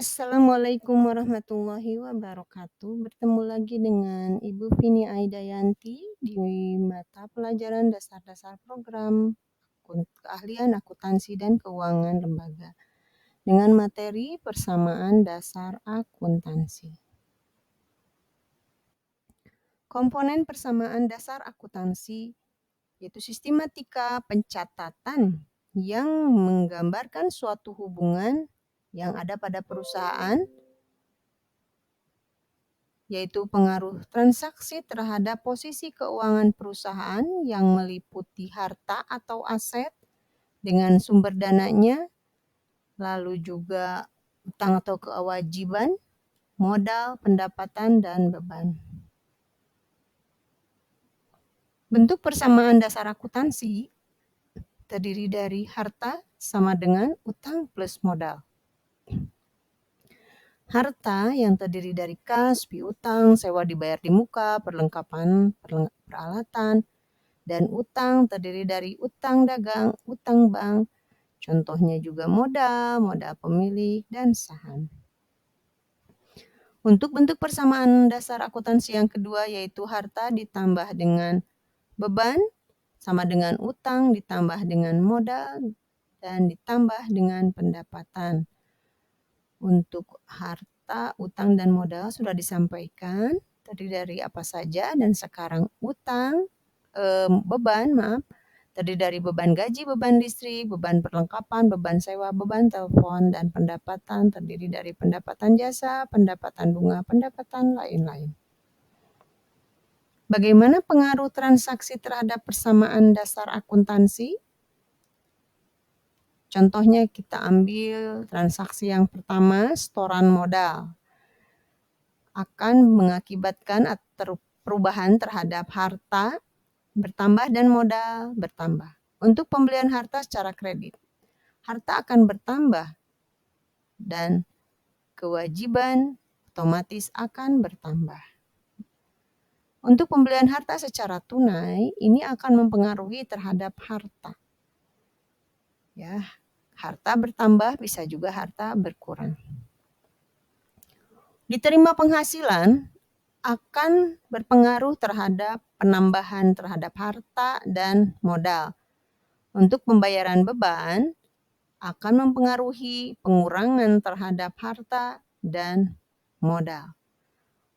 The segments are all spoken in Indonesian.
Assalamualaikum warahmatullahi wabarakatuh. Bertemu lagi dengan Ibu Vini Aidayanti di mata pelajaran dasar-dasar program keahlian akuntansi dan keuangan lembaga dengan materi persamaan dasar akuntansi. Komponen persamaan dasar akuntansi yaitu sistematika pencatatan yang menggambarkan suatu hubungan yang ada pada perusahaan, yaitu pengaruh transaksi terhadap posisi keuangan perusahaan yang meliputi harta atau aset dengan sumber dananya, lalu juga utang atau kewajiban, modal, pendapatan, dan beban. Bentuk persamaan dasar akuntansi terdiri dari harta sama dengan utang plus modal. Harta yang terdiri dari kas, piutang, sewa dibayar di muka, perlengkapan peralatan, dan utang terdiri dari utang dagang, utang bank, contohnya juga modal, modal pemilik, dan saham. Untuk bentuk persamaan dasar akuntansi yang kedua yaitu harta ditambah dengan beban sama dengan utang ditambah dengan modal dan ditambah dengan pendapatan. Untuk harta, utang, dan modal sudah disampaikan terdiri dari apa saja, dan sekarang beban terdiri dari beban gaji, beban listrik, beban perlengkapan, beban sewa, beban telepon, dan pendapatan terdiri dari pendapatan jasa, pendapatan bunga, pendapatan lain-lain. Bagaimana pengaruh transaksi terhadap persamaan dasar akuntansi? Contohnya kita ambil transaksi yang pertama, setoran modal. Akan mengakibatkan perubahan terhadap harta bertambah dan modal bertambah. Untuk pembelian harta secara kredit, harta akan bertambah dan kewajiban otomatis akan bertambah. Untuk pembelian harta secara tunai, ini akan mempengaruhi terhadap harta. Ya, harta bertambah bisa juga harta berkurang. Diterima penghasilan akan berpengaruh terhadap penambahan terhadap harta dan modal. Untuk pembayaran beban akan mempengaruhi pengurangan terhadap harta dan modal.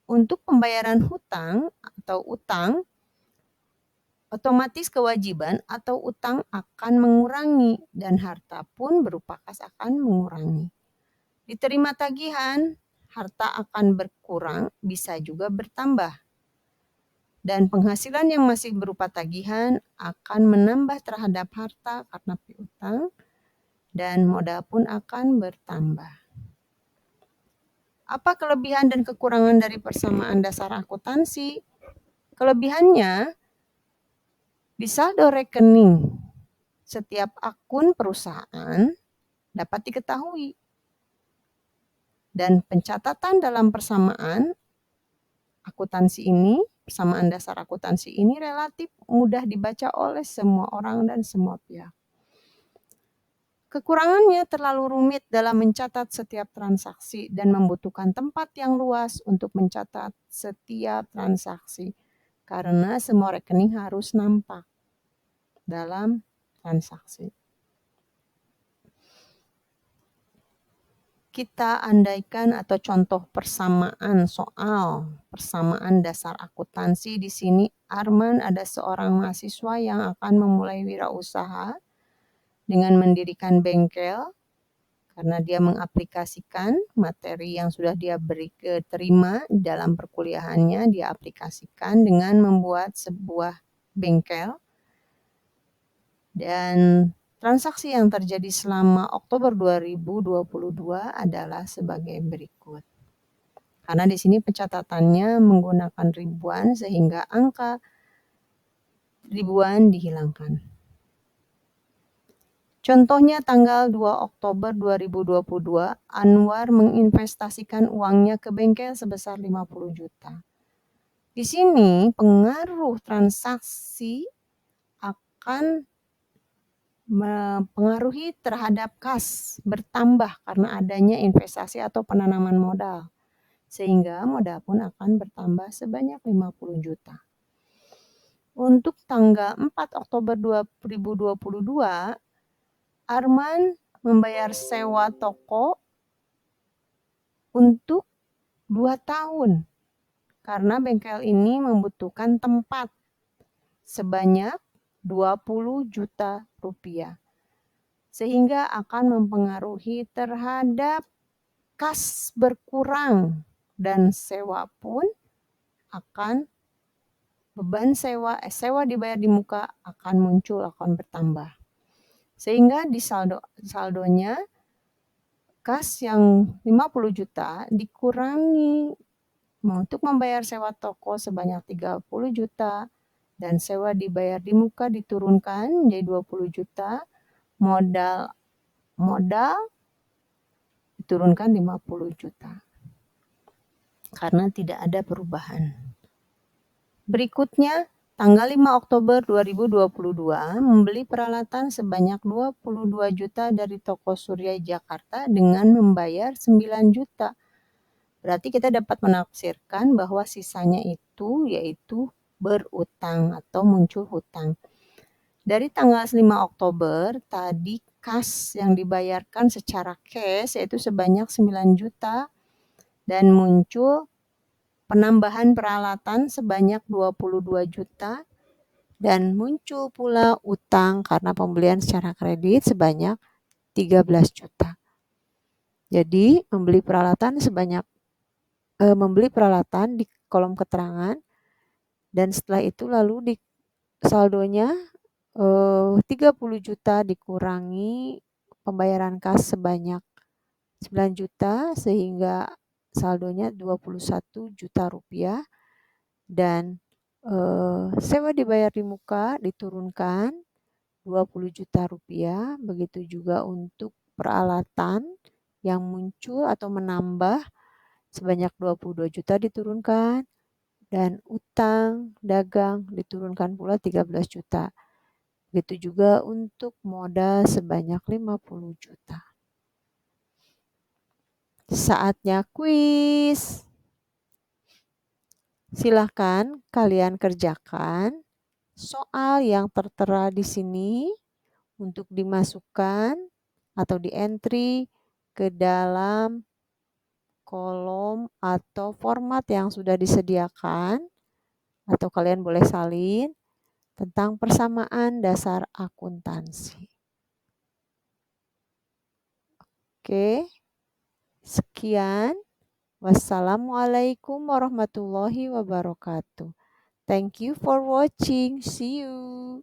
Untuk pembayaran hutang atau utang, otomatis kewajiban atau utang akan mengurangi dan harta pun berupa kas akan mengurangi. Diterima tagihan, harta akan berkurang, bisa juga bertambah. Dan penghasilan yang masih berupa tagihan akan menambah terhadap harta karena piutang, dan modal pun akan bertambah. Apa kelebihan dan kekurangan dari persamaan dasar akuntansi? Kelebihannya, di saldo rekening setiap akun perusahaan dapat diketahui. Dan pencatatan dalam persamaan akuntansi ini, persamaan dasar akuntansi ini relatif mudah dibaca oleh semua orang dan semua pihak. Kekurangannya terlalu rumit dalam mencatat setiap transaksi dan membutuhkan tempat yang luas untuk mencatat setiap transaksi karena semua rekening harus nampak dalam transaksi. Kita andaikan atau contoh persamaan soal persamaan dasar akuntansi di sini. Arman ada seorang mahasiswa yang akan memulai wirausaha dengan mendirikan bengkel karena dia mengaplikasikan materi yang sudah dia terima dalam perkuliahannya, dia aplikasikan dengan membuat sebuah bengkel. Dan transaksi yang terjadi selama Oktober 2022 adalah sebagai berikut. Karena di sini pencatatannya menggunakan ribuan sehingga angka ribuan dihilangkan. Contohnya tanggal 2 Oktober 2022, Anwar menginvestasikan uangnya ke bengkel sebesar 50 juta. Di sini pengaruh transaksi akan mempengaruhi terhadap kas bertambah karena adanya investasi atau penanaman modal. Sehingga modal pun akan bertambah sebanyak 50 juta. Untuk tanggal 4 Oktober 2022, Arman membayar sewa toko untuk 2 tahun karena bengkel ini membutuhkan tempat sebanyak 20 juta rupiah. Sehingga akan mempengaruhi terhadap kas berkurang dan sewa pun akan beban sewa dibayar di muka akan muncul, akan bertambah. Sehingga di saldonya kas yang 50 juta dikurangi untuk membayar sewa toko sebanyak 30 juta dan sewa dibayar di muka diturunkan menjadi 20 juta, modal diturunkan 50 juta. Karena tidak ada perubahan. Berikutnya, tanggal 5 Oktober 2022 membeli peralatan sebanyak 22 juta dari toko Surya Jakarta dengan membayar 9 juta. Berarti kita dapat menafsirkan bahwa sisanya itu yaitu berutang atau muncul hutang. Dari tanggal 5 Oktober tadi kas yang dibayarkan secara cash yaitu sebanyak 9 juta dan muncul penambahan peralatan sebanyak 22 juta dan muncul pula utang karena pembelian secara kredit sebanyak 13 juta. Jadi membeli peralatan di kolom keterangan dan setelah itu lalu di saldonya 30 juta dikurangi pembayaran kas sebanyak 9 juta sehingga saldonya 21 juta rupiah dan sewa dibayar di muka diturunkan 20 juta rupiah, begitu juga untuk peralatan yang muncul atau menambah sebanyak 22 juta diturunkan dan utang dagang diturunkan pula 13 juta. Begitu juga untuk modal sebanyak 50 juta. Saatnya kuis. Silahkan kalian kerjakan soal yang tertera di sini untuk dimasukkan atau di-entry ke dalam kolom atau format yang sudah disediakan atau kalian boleh salin tentang persamaan dasar akuntansi. Oke, sekian. Wassalamualaikum warahmatullahi wabarakatuh. Thank you for watching. See you.